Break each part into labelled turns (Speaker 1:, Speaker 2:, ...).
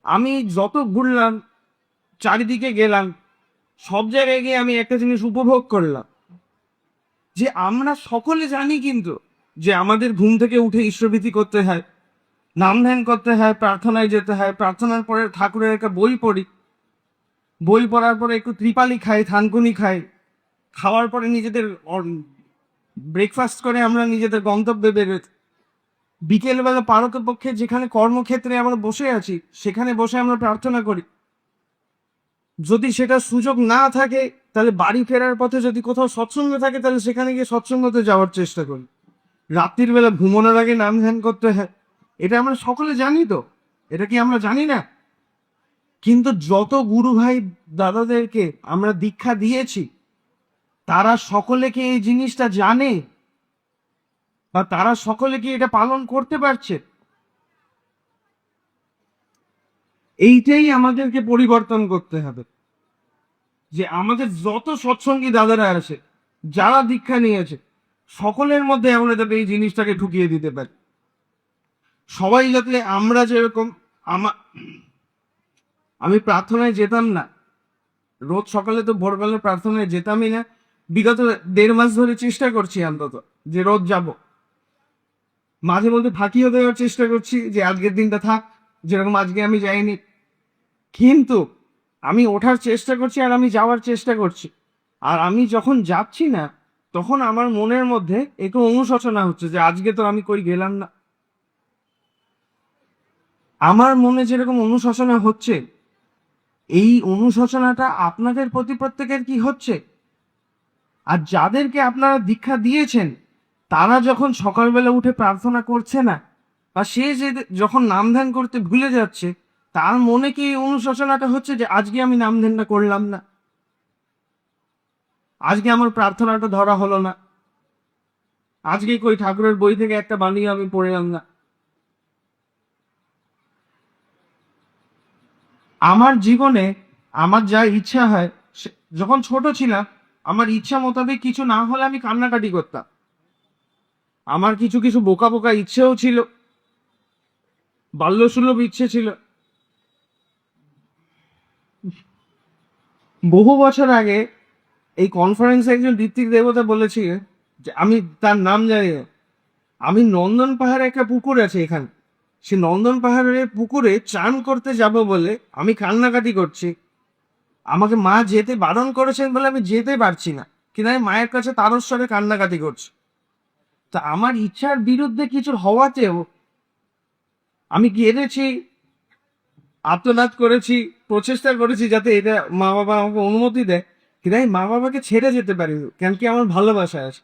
Speaker 1: আমি যত ঘুরলাম, চারিদিকে গেলাম, সব জায়গায় গিয়ে আমি একটা জিনিস উপভোগ করলাম, যে আমরা সকলে জানি কিন্তু যে আমাদের ঘুম থেকে উঠে ঈশ্বরভীতি করতে হয়, নাম ধ্যান করতে হয়, প্রার্থনায় যেতে হয়, প্রার্থনার পরে ঠাকুরের একটা বই পড়ি, বই পড়ার পরে একটু ত্রিপালি খাই, থানকুনি খাই, খাওয়ার পরে নিজেদের ব্রেকফাস্ট করে আমরা নিজেদের গন্তব্যে বেরোই। বিকেলবেলা পারতপক্ষে যেখানে কর্মক্ষেত্রে আমরা বসে আছি সেখানে বসে আমরা প্রার্থনা করি। যদি সেটা সুযোগ না থাকে তাহলে বাড়ি ফেরার পথে যদি কোথাও সৎসঙ্গ থাকে তাহলে সেখানে গিয়ে সৎসঙ্গতে যাওয়ার চেষ্টা করি। রাত্রির বেলা ঘুমানোর আগে নাম ধ্যান করতে হয়, এটা আমরা সকলে জানি তো, এটা কি আমরা জানি না? কিন্তু যত গুরু ভাই দাদাদেরকে আমরা দীক্ষা দিয়েছি তারা সকলে কি এই জিনিসটা জানে, বা তারা সকলে কি এটা পালন করতে পারছে? এইটাই আমাদেরকে পরিবর্তন করতে হবে। যে আমাদের যত সৎসঙ্গী দাদারা আছে, যারা দীক্ষা নিয়েছে, সকলের মধ্যে আমরা যাতে এই জিনিসটাকে ঢুকিয়ে দিতে পারি। সবাই যাতে আমরা যেরকম, আমি প্রার্থনায় যেতাম না, রোজ সকালে তো ভোরবেলা প্রার্থনায় যেতামই না। বিগত 1.5 মাস ধরে চেষ্টা করছি অন্তত যে রোজ যাব। মাঝে মধ্যে ফাঁকিও দেওয়ার চেষ্টা করছি যে আজকের দিনটা থাক, যেরকম আজকে আমি যাইনি, কিন্তু আমি ওঠার চেষ্টা করছি আর আমি যাওয়ার চেষ্টা করছি। আর আমি যখন যাচ্ছি না তখন আমার মনের মধ্যে একটু অনুশোচনা হচ্ছে যে আজকে তো আমি কই গেলাম না। আমার মনে যেরকম অনুশোচনা হচ্ছে, এই অনুশোচনাটা আপনাদের প্রতি প্রত্যেকের কি হচ্ছে? আর যাদেরকে আপনারা দীক্ষা দিয়েছেন তারা যখন সকালবেলা উঠে প্রার্থনা করছে না, বা সে যে যখন নাম ধ্যান করতে ভুলে যাচ্ছে, তার মনে কি এই অনুশোচনাটা হচ্ছে যে আজকে আমি নাম ধ্যানটা করলাম না, আজকে আমার প্রার্থনাটা ধরা হলো না, আজকে কই ঠাকুরের বই থেকে একটা বাণী আমি পড়লাম না? আমার জীবনে আমার যা ইচ্ছা হয়, যখন ছোট ছিলাম আমার ইচ্ছা মোতাবেক কিছু না হলে আমি কান্নাকাটি করতাম। আমার কিছু কিছু বোকা বোকা ইচ্ছেও ছিল, বাল্যসুলভ ইচ্ছে ছিল। বহু বছর আগে এই কনফারেন্সে একজন ঋত্বিক দেবতা বলেছি, যে আমি তার নাম জানি না, আমি নন্দন পাহাড়ে একটা পুকুর আছে এখানে, সে নন্দন পাহাড়ের পুকুরে চান করতে যাব বলে আমি কান্নাকাটি করছি। আমাকে মা যেতে বারণ করেছেন বলে আমি যেতে পারছি না, কিন্তু আমি মায়ের কাছে তারস্বরে কান্নাকাটি করছি। তা আমার ইচ্ছার বিরুদ্ধে কিছু হওয়াতেও আমি গেড়েছি, আত্মনাদ করেছি, প্রচেষ্টা করেছি যাতে এটা মা বাবা আমাকে অনুমতি দেয়, কিন্তু আমি মা বাবাকে ছেড়ে যেতে পারি, কেন কি আমার ভালোবাসা আছে।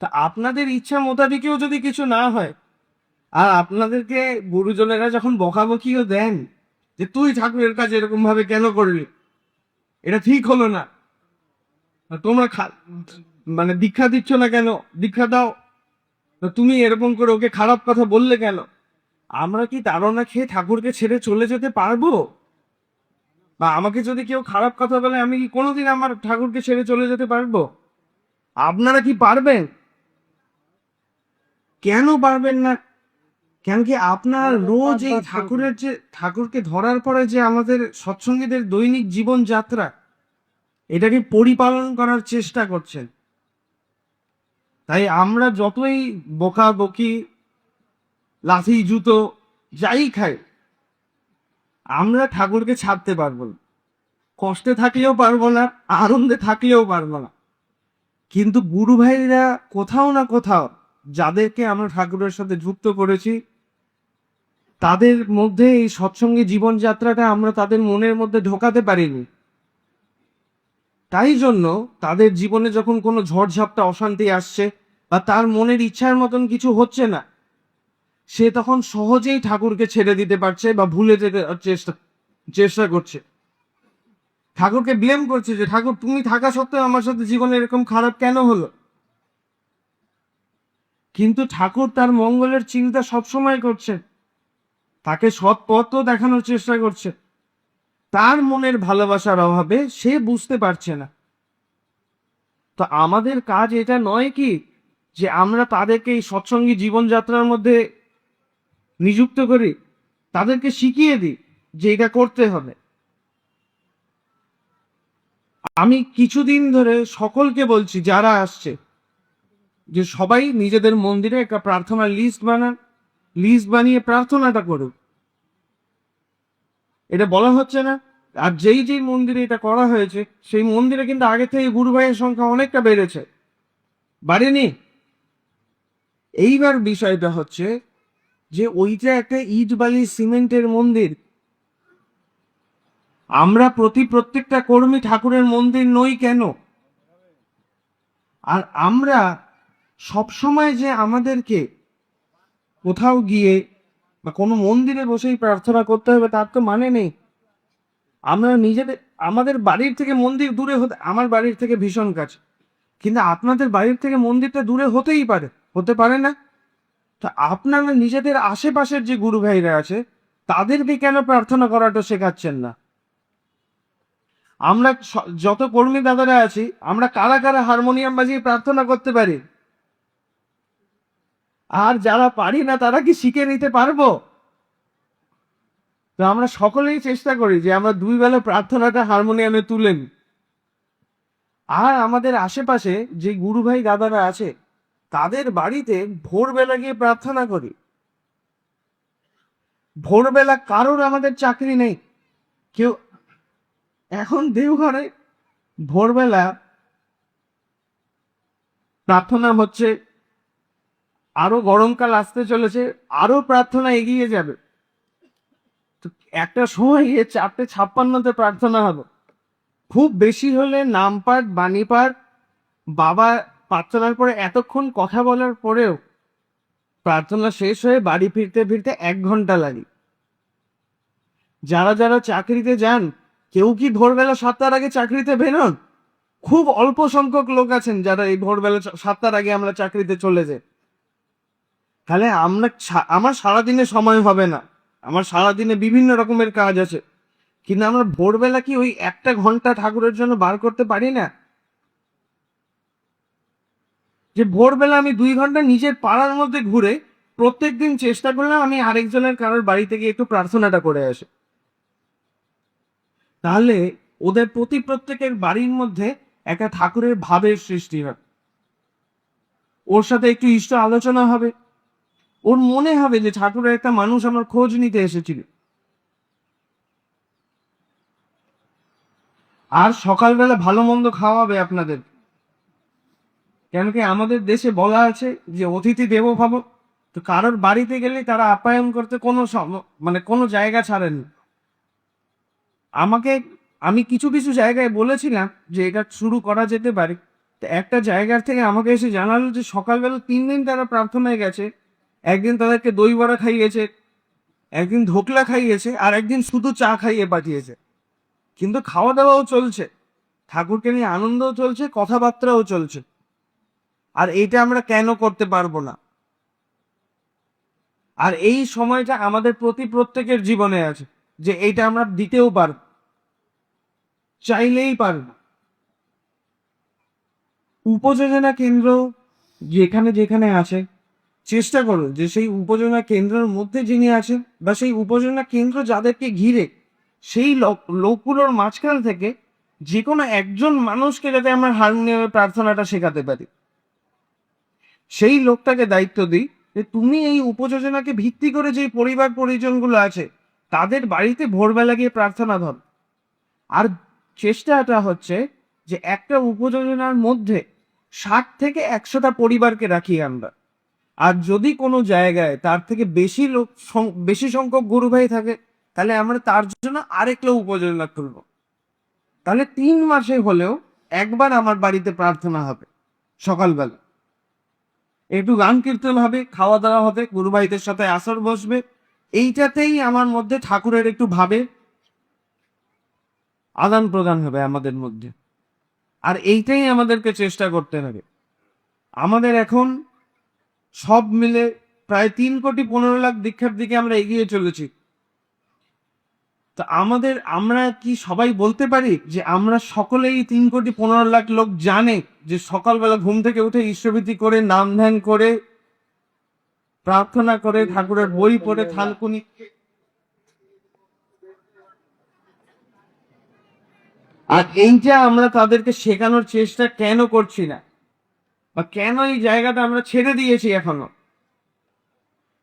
Speaker 1: তা আপনাদের ইচ্ছা মোতাবেকেও যদি কিছু না হয়, আর আপনাদেরকে গুরুজনেরা যখন বকাবকিও দেন যে তুই ঠাকুরের কাজ এরকম ভাবে কেন করলি, এটা ঠিক হলো না, তোমরা মানে দীক্ষা দিচ্ছ না কেন, দীক্ষা দাও, তুমি এরকম করে ওকে খারাপ কথা বললে কেন? আমরা কি তাড়না খেয়ে ঠাকুরকে ছেড়ে চলে যেতে পারবো? বা আমাকে যদি কেউ খারাপ কথা বলে আমি কি কোনোদিন আমার ঠাকুরকে ছেড়ে চলে যেতে পারবো? আপনারা কি পারবেন? কেন পারবেন না? কেন কি আপনার রোজ এই ঠাকুরের যে ঠাকুরকে ধরার পরে যে আমাদের সৎসঙ্গীদের দৈনিক জীবন যাত্রা, এটাকে পরিপালন করার চেষ্টা করছেন। তাই আমরা যতই বকা বকি, লাথি জুতো যাই খাই, আমরা ঠাকুরকে ছাড়তে পারবো না। কষ্টে থাকলেও পারবো না, আনন্দে থাকলেও পারবো না। কিন্তু গুরু ভাইরা কোথাও না কোথাও যাদেরকে আমরা ঠাকুরের সাথে যুক্ত করেছি, তাদের মধ্যে এই সৎসঙ্গী জীবনযাত্রাটা আমরা তাদের মনের মধ্যে ঢোকাতে পারিনি। তাই জন্য তাদের জীবনে যখন কোনো ঝড়ঝাপটা অশান্তি আসছে, বা তার মনের ইচ্ছার মতন কিছু হচ্ছে না, সে তখন সহজেই ঠাকুরকে ছেড়ে দিতে পারছে বা ভুলে যেতে চেষ্টা চেষ্টা করছে। ঠাকুরকে ব্লেম করছে যে ঠাকুর তুমি থাকা সত্ত্বেও আমার সাথে জীবনে এরকম খারাপ কেন হলো? কিন্তু ঠাকুর তার মঙ্গলের চিন্তা সবসময় করছে, তাকে সৎ পথও দেখানোর চেষ্টা করছে। তার মনের ভালোবাসার অভাবে সে বুঝতে পারছে না। তো আমাদের কাজ এটা নয় কি যে আমরা তাদেরকে এই সৎসঙ্গী জীবনযাত্রার মধ্যে নিযুক্ত করি, তাদেরকে শিখিয়ে দিই যে এটা করতে হবে। আমি কিছুদিন ধরে সকলকে বলছি যারা আসছে, যে সবাই নিজেদের মন্দিরে একটা প্রার্থনার লিস্ট বানান, লিস্ট বানিয়ে প্রার্থনাটা করুন। এটা বলা হচ্ছে না? আর যেই যেই মন্দিরে এটা করা হয়েছে সেই মন্দিরে কিন্তু আগে থেকে গুরু ভাইয়ের সংখ্যা অনেকটা বেড়েছে, বাড়েনি? এইবার বিষয়টা হচ্ছে যে ওইটা একটা ইট বালি সিমেন্টের মন্দির। আমরা প্রত্যেকটা কর্মী ঠাকুরের মন্দির নই কেন? আর আমরা সবসময় যে আমাদেরকে কোথাও গিয়ে বা কোনো মন্দিরে বসেই প্রার্থনা করতে হবে তার তো মানে নেই। আমরা নিজেদের, আমাদের বাড়ির থেকে মন্দির দূরে হতে, আমার বাড়ির থেকে ভীষণ কাছে, কিন্তু আপনাদের বাড়ির থেকে মন্দিরটা দূরে হতেই পারে, হতে পারে না? তা আপনারা নিজেদের আশেপাশের যে গুরু ভাইরা আছে তাদেরকে কেন প্রার্থনা করাটা শেখাচ্ছেন না? আমরা যত কর্মী দাদারা আছি আমরা কারা কারা হারমোনিয়াম বাজিয়ে প্রার্থনা করতে পারি? আর যারা পারি না তারা কি শিখে নিতে পারবো? তো আমরা সকলেই চেষ্টা করি যে আমরা দুই বেলা প্রার্থনাটা হারমোনিয়ামে তুলে নিই। আর আমাদের আশেপাশে যে গুরু ভাই দাদারা আছে তাদের বাড়িতে ভোরবেলা গিয়ে প্রার্থনা করি। ভোরবেলা কারোর আমাদের চাকরি নেই, কেউ এখন দেওঘরে ভোরবেলা প্রার্থনা হচ্ছে, আরো গরমকাল আসতে চলেছে, আরো প্রার্থনা এগিয়ে যাবে। তো একটা সময় গিয়ে 4:56 প্রার্থনা হবে, খুব বেশি হলে নামপাঠ বাণীপাঠ। বাবা প্রার্থনার পরে এতক্ষণ কথা বলার পরেও প্রার্থনা শেষ হয়ে বাড়ি ফিরতে ফিরতে 1 ঘন্টা লাগে। যারা যারা চাকরিতে যান, কেউ কি ভোরবেলা 7টার আগে চাকরিতে বেরোন? খুব অল্প সংখ্যক লোক আছেন যারা এই ভোরবেলা 7টার আগে আমরা চাকরিতে চলে যাই। তাহলে আমার সারাদিনে সময় হবে না, আমার সারাদিনে বিভিন্ন রকমের কাজ আছে, কিন্তু আমরা ভোরবেলা কি ওই 1 ঘন্টা ঠাকুরের জন্য বার করতে পারি না? যে ভোরবেলা আমি 2 ঘন্টা নিজের পাড়ার মধ্যে ঘুরে প্রত্যেকদিন চেষ্টা করলাম আমি আরেকজনের কারোর বাড়ি থেকে একটু প্রার্থনাটা করে আসি। তাহলে ওদের প্রত্যেকের বাড়ির মধ্যে একটা ঠাকুরের ভাবের সৃষ্টি হবে, ওর সাথে একটু ইষ্ট আলোচনা হবে, ওর মনে হবে যে ঠাকুরের একটা মানুষ আমার খোঁজ নিতে এসেছিল। আর সকালবেলা ভালো মন্দ খাওয়াবে আপনাদের, কেন কি আমাদের দেশে বলা আছে যে অতিথি দেবো ভাব। তো কারোর বাড়িতে গেলে তারা আপ্যায়ন করতে মানে কোনো জায়গা ছাড়েন। আমাকে, আমি কিছু কিছু জায়গায় বলেছিলাম যে এটা শুরু করা যেতে পারে, তো একটা জায়গার থেকে আমাকে এসে জানালো যে সকালবেলা 3 দিন তারা প্রার্থনায় গেছে, একদিন তাদেরকে দই বড়া খাইয়েছে, একদিন ধোকলা খাইয়েছে, আর একদিন শুধু চা খাইয়ে পাঠিয়েছে। কিন্তু খাওয়া দাওয়াও চলছে, ঠাকুরকে নিয়ে আনন্দও চলছে, কথাবার্তাও চলছে। আর এইটা আমরা কেন করতে পারবো না? আর এই সময়টা আমাদের প্রত্যেকের জীবনে আছে যে এইটা আমরা দিতেও পারব, চাইলেই পারব। উপযোজনা কেন্দ্র যেখানে যেখানে আছে চেষ্টা করুন যে সেই উপযোজনা কেন্দ্রের মধ্যে যিনি আছেন বা সেই উপযোজনা কেন্দ্র যাদেরকে ঘিরে সেই লোকগুলোর মাঝখান থেকে যে কোনো একজন মানুষকে যাতে আমরা হারমোনিয়ামে প্রার্থনাটা শেখাতে পারি, সেই লোকটাকে দায়িত্ব দিই যে তুমি এই উপযোজনাকে ভিত্তি করে যে পরিবার পরিজনগুলো আছে তাদের বাড়িতে ভোরবেলা গিয়ে প্রার্থনা ধর। আর চেষ্টাটা হচ্ছে যে একটা উপযোজনার মধ্যে 60 থেকে 100টা পরিবারকে রাখি আমরা। আর যদি কোনো জায়গায় তার থেকে বেশি সংখ্যক গুরু ভাই থাকে তাহলে আমরা তার জন্য আরেকটা উপযোজনা খুলবো। তাহলে 3 মাসে হলেও একবার আমার বাড়িতে প্রার্থনা হবে, সকালবেলা একটু গান কীর্তন হবে, খাওয়া দাওয়া হবে, গুরু ভাইদের সাথে আসর বসবে। এইটাতেই আমার মধ্যে ঠাকুরের একটু ভাবে আদান প্রদান হবে আমাদের মধ্যে। আর এইটাই আমাদেরকে চেষ্টা করতে হবে। আমাদের এখন সব মিলে প্রায় 3,15,00,000 দীক্ষার দিকে আমরা এগিয়ে চলেছি। তা আমরা কি সবাই বলতে পারি যে আমরা সকলেই 3,15,00,000 লোক জানে যে সকালবেলা ঘুম থেকে উঠে ঈশ্বরভীতি করে নাম ধ্যান করে প্রার্থনা করে ঠাকুরের বই পড়ে থানকুনি আর এইটা আমরা তাদেরকে শেখানোর চেষ্টা কেন করছি না, বা কেন এই জায়গাটা আমরা ছেড়ে দিয়েছি এখনো,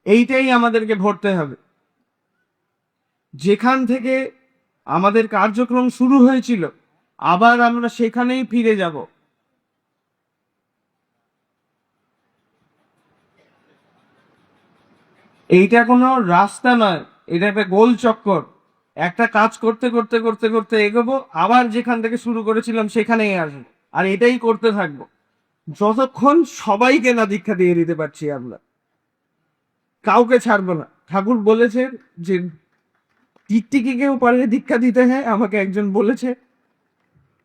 Speaker 1: এইটাই আমাদেরকে ভরতে হবে। যেখান থেকে আমাদের কার্যক্রম শুরু হয়েছিল আবার আমরা সেখানেই ফিরে যাব। এইটা কোনো রাস্তা নয়, এটা একটা গোল চক্কর। একটা কাজ করতে করতে করতে করতে এগোবো, আবার যেখান থেকে শুরু করেছিলাম সেখানেই আসবো, আর এটাই করতে থাকবো যতক্ষণ সবাইকে না দীক্ষা দিয়ে দিতে পারছি। আমরা কাউকে ছাড়বো না। ঠাকুর বলেছে যে টিকটিকিকেও পারলে দীক্ষা দিতে, হ্যাঁ আমাকে একজন বলেছে,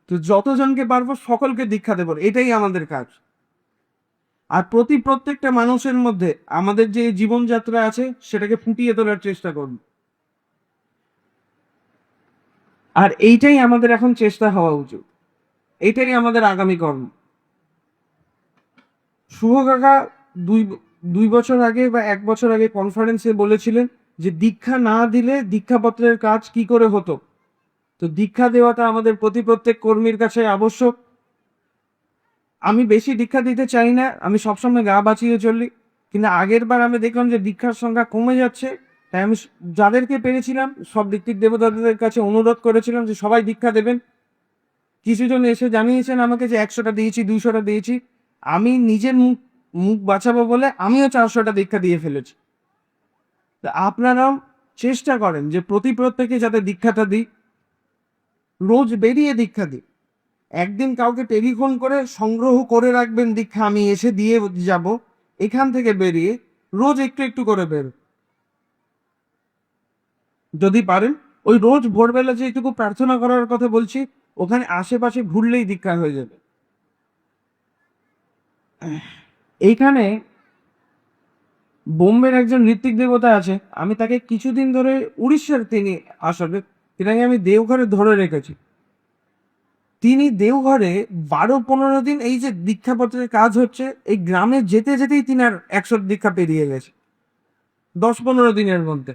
Speaker 1: তো যতজনকে পারবো সকলকে দীক্ষা দেবো, এটাই আমাদের কাজ। আর প্রত্যেকটা মানুষের মধ্যে আমাদের যে জীবনযাত্রা আছে সেটাকে ফুটিয়ে তোলার চেষ্টা করব। আর এইটাই আমাদের এখন চেষ্টা হওয়া উচিত, এটাই আমাদের আগামী কর্ম। শুভ কাকা দুই দুই বছর আগে বা এক বছর আগে কনফারেন্সে বলেছিলেন যে দীক্ষা না দিলে দীক্ষাপত্রের কাজ কি করে হতো। তো দীক্ষা দেওয়াটা আমাদের প্রত্যেক কর্মীর কাছে আবশ্যক। আমি বেশি দীক্ষা দিতে চাই না, আমি সবসময় গা বাঁচিয়ে চলি, কিন্তু আগের বার আমি দেখলাম যে দীক্ষার সংখ্যা কমে যাচ্ছে। তাই আমি যাদেরকে পেরেছিলাম সব ঋত্বিক দেবতাদের কাছে অনুরোধ করেছিলাম যে সবাই দীক্ষা দেবেন। কিছুজন এসে জানিয়েছেন আমাকে যে 100টা দিয়েছি, 200টা দিয়েছি। আমি নিজের মুখ মুখ বাঁচাবো বলে আমিও 400টা দীক্ষা দিয়ে ফেলেছি। তা আপনারাও চেষ্টা করেন যে প্রত্যেকে যাতে দীক্ষাটা দিই, রোজ বেরিয়ে দীক্ষা দিই। একদিন কাউকে টেলিফোন করে সংগ্রহ করে রাখবেন দীক্ষা, আমি এসে দিয়ে যাব। এখান থেকে বেরিয়ে রোজ একটু একটু করে বের, যদি পারেন ওই রোজ ভোরবেলা যে এইটুকু প্রার্থনা করার কথা বলছি ওখানে আশেপাশে ঘুরলেই দীক্ষা হয়ে যাবে। এইখানে বোম্বের একজন ঋত্বিক দেবতা আছে, আমি তাকে কিছুদিন ধরে, উড়িষ্যার তিনি আসলে, তিনাকে আমি দেওঘরে ধরে রেখেছি। তিনি দেওঘরে 12-15 দিন এই যে দীক্ষাপত্রের কাজ হচ্ছে এই গ্রামে যেতে যেতেই তিনার 100 দীক্ষা পেরিয়ে গেছে 10-15 দিনের মধ্যে।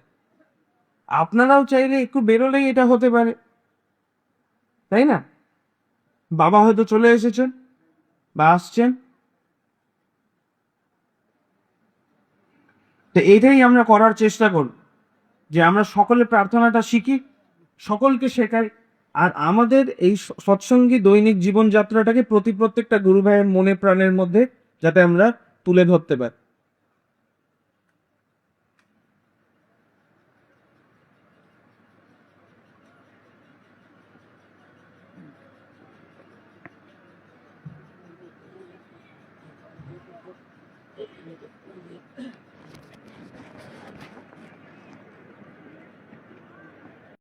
Speaker 1: আপনারাও চাইলে একটু বেরোলেই এটা হতে পারে, তাই না? বাবা হয়তো চলে এসেছেন বা আসছেন, তো এটাই আমরা করার চেষ্টা করব যে আমরা সকলে প্রার্থনাটা শিখি, সকলকে শেখাই। আর আমাদের এই সৎসঙ্গী দৈনিক জীবনযাত্রাটাকে প্রত্যেকটা গুরু ভাইয়ের মনে প্রাণের মধ্যে যাতে আমরা তুলে ধরতে পারি।